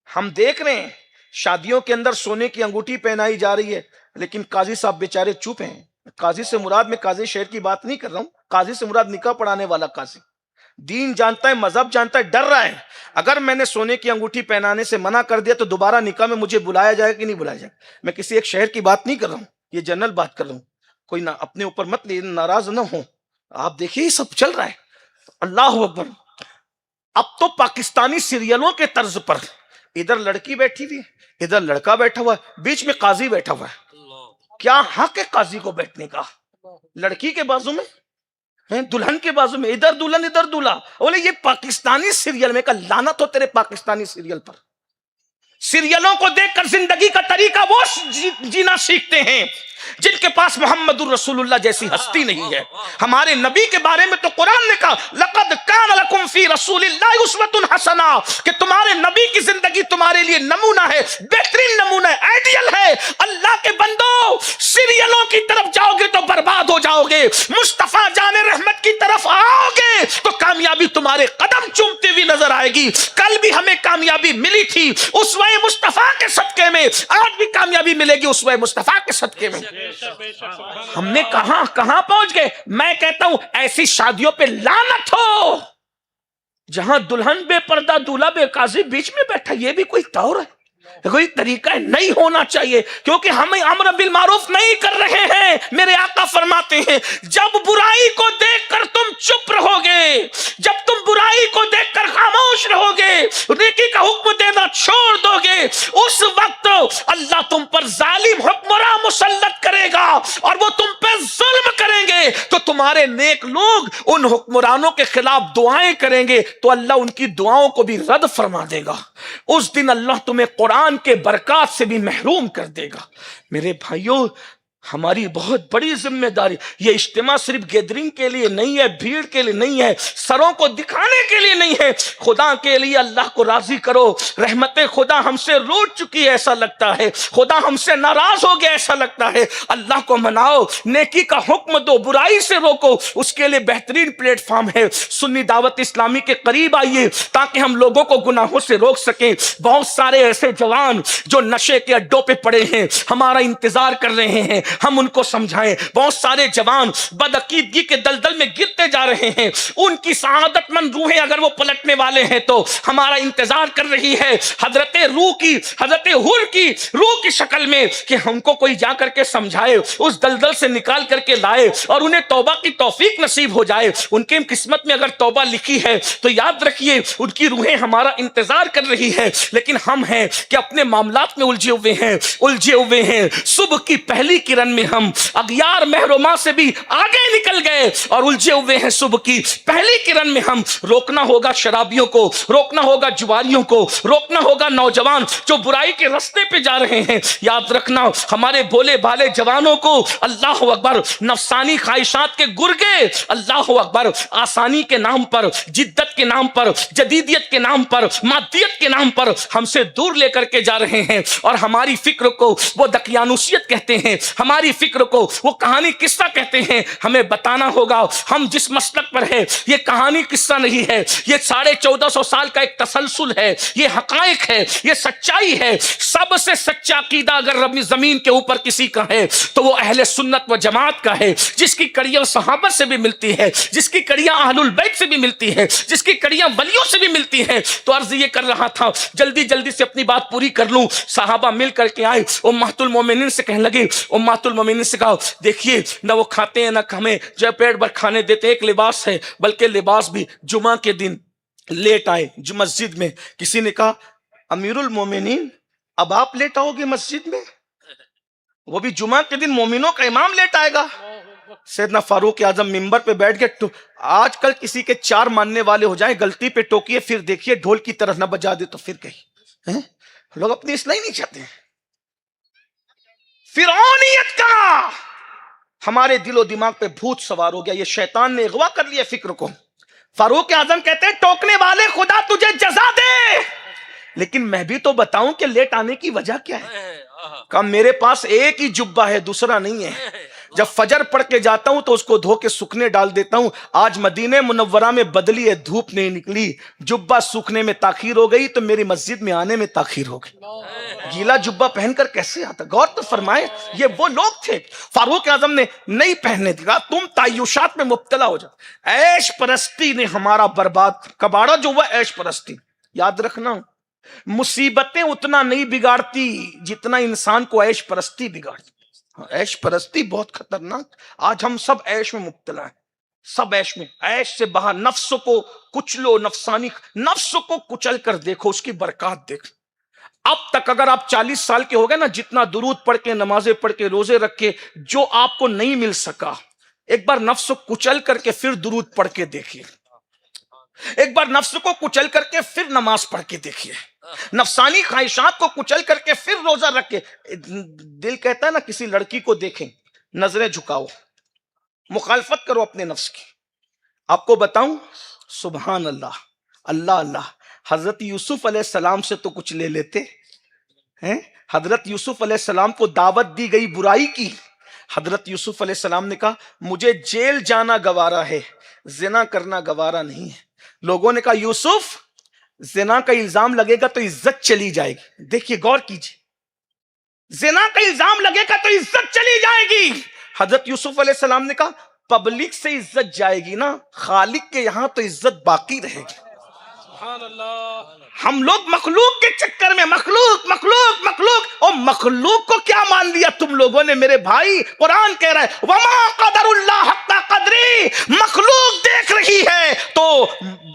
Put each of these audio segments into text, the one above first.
ہم دیکھ رہے ہیں شادیوں کے اندر سونے کی انگوٹھی پہنائی جا رہی ہے، لیکن قاضی صاحب بیچارے چپ ہیں. قاضی سے مراد میں قاضی شہر کی بات نہیں کر رہا ہوں، قاضی سے مراد نکاح پڑھانے والا قاضی. دین جانتا ہے، مذہب جانتا ہے، ڈر رہا ہے اگر میں نے سونے کی انگوٹھی پہنانے سے منع کر دیا تو دوبارہ نکاح میں مجھے بلایا جائے کہ نہیں بلایا جائے. میں کسی ایک شہر کی بات نہیں کر رہا ہوں، یہ جنرل بات کر رہا ہوں. کوئی نہ اپنے اوپر مت ناراض نہ ہو. آپ دیکھیے یہ سب چل رہا ہے. اللہ اکبر. اب تو پاکستانی سیریلوں کے طرز پر ادھر لڑکی بیٹھی ہوئی، ادھر لڑکا بیٹھا ہوا ہے، بیچ میں قاضی بیٹھا ہوا ہے. کیا حق ہے قاضی کو بیٹھنے کا؟ لڑکی کے بازو میں، دلہن کے بازو میں، ادھر دلہن ادھر دلہا. بولے یہ پاکستانی سیریل میں کا لعنت ہو تیرے پاکستانی سیریل پر. سیریلوں کو دیکھ کر زندگی کا طریقہ وہ جینا سیکھتے ہیں جن کے پاس محمد الرسول اللہ جیسی ہستی نہیں ہے. ہمارے نبی کے بارے میں تو قرآن نے کہا لقد کان لکم فی رسول اللہ اسوۃ حسنہ، کہ تمہارے نبی کی زندگی تمہارے لیے نمونہ ہے، بہترین نمونہ ہے، آئیڈیل ہے. اللہ کے بندو سیریلوں کی طرف جاؤ گے تو برباد ہو جاؤ گے، مصطفیٰ جان رحمت کی طرف آؤ گے تو کامیابی تمہارے قدم چومتی ہوئی نظر آئے گی. کل بھی ہمیں کامیابی ملی تھی اسوہ مصطفیٰ کے صدقے میں، آج بھی کامیابی ملے گی اسوہ مصطفیٰ کے صدقے میں. ہم نے کہاں پہنچ گئے. میں کہتا ہوں ایسی شادیوں پہ لعنت ہو جہاں دلہن بے پردہ دولہا بے قاضی بیچ میں بیٹھا. یہ بھی کوئی طور ہے؟ کوئی طریقہ نہیں ہونا چاہیے، کیونکہ ہم امر بالمعروف نہیں کر رہے ہیں. میرے آقا فرماتے ہیں جب برائی کو دیکھ کر تم چپ رہو گے، جب تم برائی کو دیکھ کر خاموش رہو گے، نیکی کا حکم دینا چھوڑ دو گے، اس وقت اللہ تم پر ظالم حکمراں مسلط کرے گا اور وہ تم پہ ظلم کریں گے. تو تمہارے نیک لوگ ان حکمرانوں کے خلاف دعائیں کریں گے تو اللہ ان کی دعاؤں کو بھی رد فرما دے گا. اس دن اللہ تمہیں قرآن کے برکات سے بھی محروم کر دے گا. میرے بھائیوں ہماری بہت بڑی ذمہ داری. یہ اجتماع صرف گیدرنگ کے لیے نہیں ہے، بھیڑ کے لیے نہیں ہے، سروں کو دکھانے کے لیے نہیں ہے. خدا کے لیے اللہ کو راضی کرو. رحمت خدا ہم سے روٹ چکی ہے ایسا لگتا ہے، خدا ہم سے ناراض ہو گیا ایسا لگتا ہے. اللہ کو مناؤ، نیکی کا حکم دو، برائی سے روکو. اس کے لیے بہترین پلیٹ فارم ہے سنی دعوت اسلامی کے قریب آئیے تاکہ ہم لوگوں کو گناہوں سے روک سکیں. بہت سارے ایسے جوان جو نشے کے اڈوں پہ پڑے ہیں ہمارا انتظار کر رہے ہیں، ہم ان کو سمجھائیں. بہت سارے جوان بدعقیدگی کے دلدل میں گرتے جا رہے ہیں، ان کی سعادت مند روحیں اگر وہ پلٹنے والے ہیں تو ہمارا انتظار کر رہی ہے حضرت روح کی، حضرت حر کی روح کی شکل میں کہ ہم کو کوئی جا کر کے سمجھائے، اس دلدل سے نکال کر کے لائے اور انہیں توبہ کی توفیق نصیب ہو جائے. ان کی قسمت میں اگر توبہ لکھی ہے تو یاد رکھیے ان کی روحیں ہمارا انتظار کر رہی ہے. لیکن ہم ہیں کہ اپنے معاملات میں الجھے ہوئے ہیں. صبح کی پہلی کرن میں ہم اغیار محرومہ سے بھی آگے نکل گئے اور الجھے ہوئے ہیں. صبح کی پہلی کرن میں ہم روکنا ہوگا شرابیوں کو، روکنا ہوگا جواریوں کو، روکنا ہوگا نوجوان جو برائی کے رستے پہ جا رہے ہیں. یاد رکھنا ہمارے بولے بالے جوانوں کو اللہ اکبر نفسانی خواہشات کے گرگے اللہ اکبر آسانی کے نام پر، جدت کے نام پر، جدیدیت کے نام پر، مادیت کے نام پر ہم سے دور لے کر کے جا رہے ہیں. اور ہماری فکر کو وہ دقیانوسیت کہتے ہیں، ہماری فکر کو وہ کہانی قصہ کہتے ہیں. ہمیں بتانا ہوگا ہم جس مسلک پر ہے یہ کہانی قصہ نہیں ہے، یہ 1450 سال کا ایک تسلسل ہے، یہ حقائق ہے، یہ سچائی ہے. سب سے سچا عقیدہ اگر رب زمین کے اوپر کسی کا ہے تو وہ اہل سنت و جماعت کا ہے، جس کی کڑیاں صحابہ سے بھی ملتی ہے، جس کی کڑیاں اہل البیت سے بھی ملتی ہے، جس کی کڑیاں ولیوں سے بھی ملتی ہیں. تو عرض یہ کر رہا تھا جلدی سے اپنی بات پوری کر لوں. صحابہ مل کر کے آئے، امہات المومنین سے کہنے لگے، امہات المومنین سے کہا دیکھیے نہ وہ کھاتے ہیں نہ ہمیں جو پیٹ بھر کھانے دیتے، ایک لباس ہے، بلکہ لباس بھی جمعہ کے دن لیٹ آئے جو مسجد میں. کسی نے کہا امیر المومنین اب آپ لیٹ آؤ گے مسجد میں؟ وہ بھی جمعہ کے دن مومنوں کا امام لیٹ آئے گا. سیدنا فاروق اعظم ممبر پہ بیٹھ گئے. آج کل کسی کے 4 ماننے والے ہو جائیں، غلطی پہ ٹوکیے پھر دیکھیے ڈھول کی طرف نہ بجا دے تو پھر کہیں لوگ اپنی اصلاح نہیں چاہتے. فرعونیت کا ہمارے دل و دماغ پہ بھوت سوار ہو گیا، یہ شیطان نے اغوا کر لیا فکر کو. فاروق اعظم کہتے ہیں ٹوکنے والے خدا تجھے جزا دے، لیکن میں بھی تو بتاؤں کہ لیٹ آنے کی وجہ کیا ہے. کہا میرے پاس ایک ہی جبہ ہے، دوسرا نہیں ہے. جب فجر پڑھ کے جاتا ہوں تو اس کو دھو کے سوکھنے ڈال دیتا ہوں. آج مدینہ منورہ میں بدلی ہے، دھوپ نہیں نکلی، جبہ سوکھنے میں تاخیر ہو گئی تو میری مسجد میں آنے میں تاخیر ہو گئی. گیلا جبہ پہن کر کیسے آتا؟ غور تو فرمائے، یہ وہ لوگ تھے فاروق اعظم نے نہیں پہننے دیا. تم تعیشات میں مبتلا ہو جاؤ. عیش پرستی نے ہمارا برباد کباڑا جو ہوا عیش پرستی. یاد رکھنا مصیبتیں اتنا نہیں بگاڑتی جتنا انسان کو عیش پرستی بگاڑتی. عیش پرستی بہت خطرناک. آج ہم سب عیش میں مبتلا ہیں، سب عیش میں. عیش سے باہر نفس کو کچلو، نفسانی نفس کو کچل کر دیکھو، اس کی برکات دیکھ. اب تک اگر آپ 40 سال کے ہو گئے نا، جتنا درود پڑھ کے، نمازیں پڑھ کے، روزے رکھ کے جو آپ کو نہیں مل سکا، ایک بار نفس کو کچل کر کے پھر درود پڑھ کے دیکھیے. ایک بار نفس کو کچل کر کے پھر نماز پڑھ کے دیکھیے. نفسانی خواہشات کو کچل کر کے پھر روزہ رکھ کے. دل کہتا ہے نا کسی لڑکی کو دیکھیں، نظریں جھکاؤ، مخالفت کرو اپنے نفس کی. آپ کو بتاؤں، سبحان اللہ، اللہ اللہ، حضرت یوسف علیہ السلام سے تو کچھ لے لیتے ہیں. حضرت یوسف علیہ السلام کو دعوت دی گئی برائی کی. حضرت یوسف علیہ السلام نے کہا مجھے جیل جانا گوارا ہے، زنا کرنا گوارا نہیں ہے. لوگوں نے کہا یوسف زنا کا الزام لگے گا تو عزت چلی جائے گی. دیکھیے غور کیجیے، زنا کا الزام لگے گا تو عزت چلی جائے گی. حضرت یوسف علیہ السلام نے کہا پبلک سے عزت جائے گی نا، خالق کے یہاں تو عزت باقی رہے گی. ہم لوگ مخلوق کے چکر میں مخلوق مخلوق مخلوق، اور مخلوق کو کیا مان لیا تم لوگوں نے میرے بھائی. قرآن کہہ رہا ہے وما قدر اللہ حق قدری. مخلوق دیکھ رہی ہے تو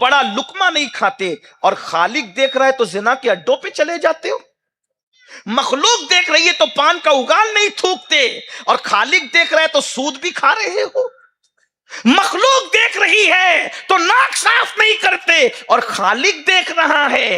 بڑا لقمہ نہیں کھاتے، اور خالق دیکھ رہا ہے تو زنا کے اڈوں پہ چلے جاتے ہو. مخلوق دیکھ رہی ہے تو پان کا اگال نہیں تھوکتے، اور خالق دیکھ رہا ہے تو سود بھی کھا رہے ہو. مخلوق دیکھ رہی ہے تو ناک صاف نہیں کرتے، اور خالق دیکھ رہا ہے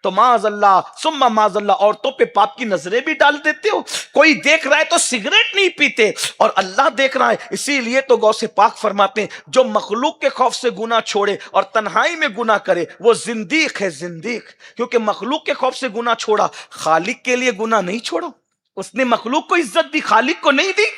تو معاذ اللہ ثم معاذ اللہ عورتوں پہ پاپ کی نظریں بھی ڈال دیتے ہو. کوئی دیکھ رہا ہے تو سگریٹ نہیں پیتے، اور اللہ دیکھ رہا ہے. اسی لیے تو غوث پاک فرماتے ہیں جو مخلوق کے خوف سے گناہ چھوڑے اور تنہائی میں گناہ کرے وہ زندیق ہے، زندیق. کیونکہ مخلوق کے خوف سے گناہ چھوڑا، خالق کے لیے گناہ نہیں چھوڑا. اس نے مخلوق کو عزت دی، خالق کو نہیں دی.